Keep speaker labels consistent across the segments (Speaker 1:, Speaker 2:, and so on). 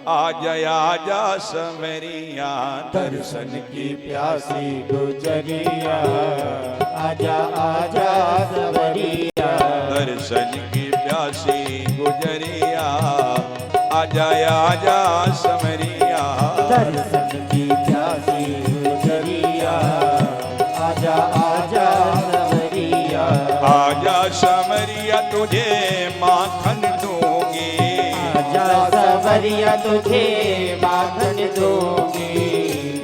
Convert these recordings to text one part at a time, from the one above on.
Speaker 1: आजा समरिया
Speaker 2: दर्शन की प्यासी गुजरिया आजा आजा सवरिया
Speaker 1: दर्शन की प्यासी गुजरिया आजा समरिया
Speaker 2: दर्शन की प्यासी गुजरिया आजा आजा सवरिया
Speaker 1: आजा समरिया तुझे माखन दूंगी
Speaker 2: आजा सवरिया तुझे माखन दूंगी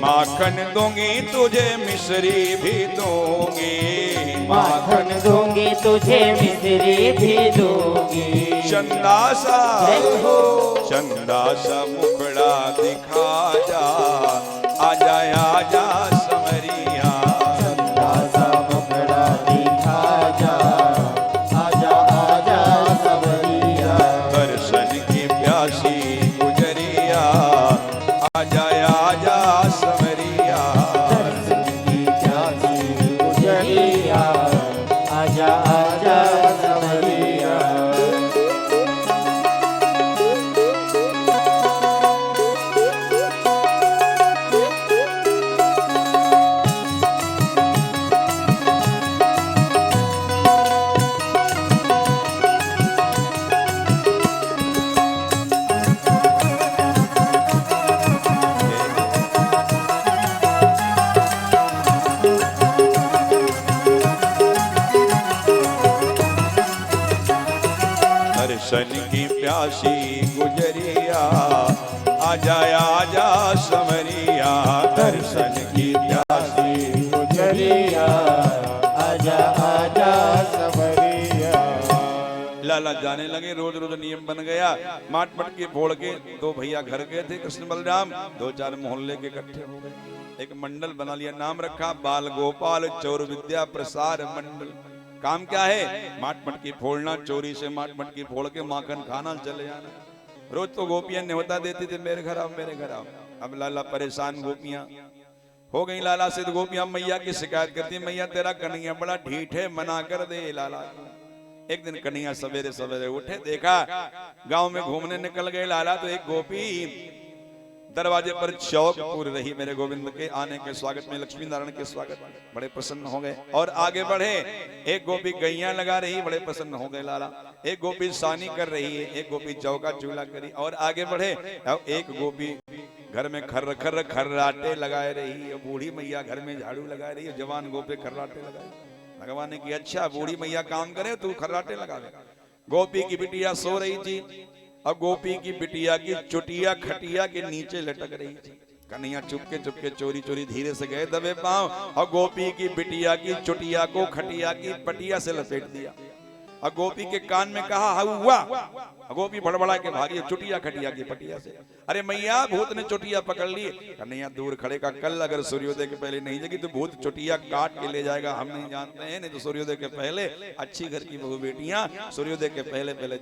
Speaker 1: माखन दूंगी तुझे मिश्री भी दूंगी
Speaker 2: माखन दूंगी तुझे मिश्री भी दूंगी
Speaker 1: चंदा सा मुखड़ा दिखा जा आजा समरिया
Speaker 2: चंदा सा मुखड़ा दिखा जा आजा आजा सवरिया
Speaker 1: दर्शन की प्यासी गुजरिया आजा समरिया
Speaker 2: दर्शन की प्यासी गुजरिया आजा आजा सवरिया
Speaker 1: दर्शन की प्यासी गुजरिया आजा समरिया दर्शन की प्यासी
Speaker 2: गुजरिया आजा आजा सवरिया
Speaker 1: लाला जाने लगे। रोज रोज नियम बन गया। माट मटकी फोड़ के दो भैया घर गए थे कृष्ण बलराम, दो चार मोहल्ले के इकट्ठे हो गए, एक मंडल बना लिया, नाम रखा बाल गोपाल चौर विद्या प्रसार मंडल। काम क्या है? माट मटकी फोड़ना, चोरी से माट मटकी फोड़ के माखन खाना, चले जाना। रोज तो गोपियां न्योता देती थी मेरे घर आओ मेरे घर आओ। अब लाला परेशान, गोपियां हो गई लाला से। तो गोपियां मैया की शिकायत करती, मैया तेरा कन्हैया बड़ा ढीठ है, मना कर दे लाला। एक दिन कन्हैया सवेरे सवेरे उठे, देखा गांव में घूमने निकल गए लाला, तो एक गोपी दरवाजे पर चौक पूर रही मेरे गोविंद के आने के स्वागत में, लक्ष्मी नारायण के स्वागत में। बड़े प्रसन्न हो गए और आगे बढ़े। एक गोपी गैया लगा रही, बड़े प्रसन्न हो गए लाला। एक गोपी सानी कर रही है, एक गोपी चौका चूल्हा करी और आगे बढ़े। एक गोपी घर में खर्राटे लगाए रही है, बूढ़ी मैया घर में झाड़ू लगा रही है, जवान गोपी खर्राटे लगाए। भगवान ने कहा अच्छा बूढ़ी मैया काम करे, तू खर्राटे लगा ले। गोपी की बिटिया सो रही थी और गोपी की बिटिया की चुटिया खटिया के नीचे लटक रही थी। कन्हैया चुपके चुपके चोरी चोरी धीरे से गए दबे पांव और गोपी की बिटिया की चुटिया को खटिया की पटिया से लपेट दिया और गोपी के कान में कहा हुआ। गोपी बड़बड़ा के भागी चुटिया खटिया की पटिया से। अरे मैया भूत ने चुटिया पकड़ ली। कन्हैया दूर खड़े का, कल अगर सूर्योदय के पहले नहीं जगी तो भूत चुटिया काट के ले जाएगा, हम नहीं जानते हैं। नहीं तो सूर्योदय के पहले अच्छी घर की बहू बेटियां सूर्योदय के पहले पहले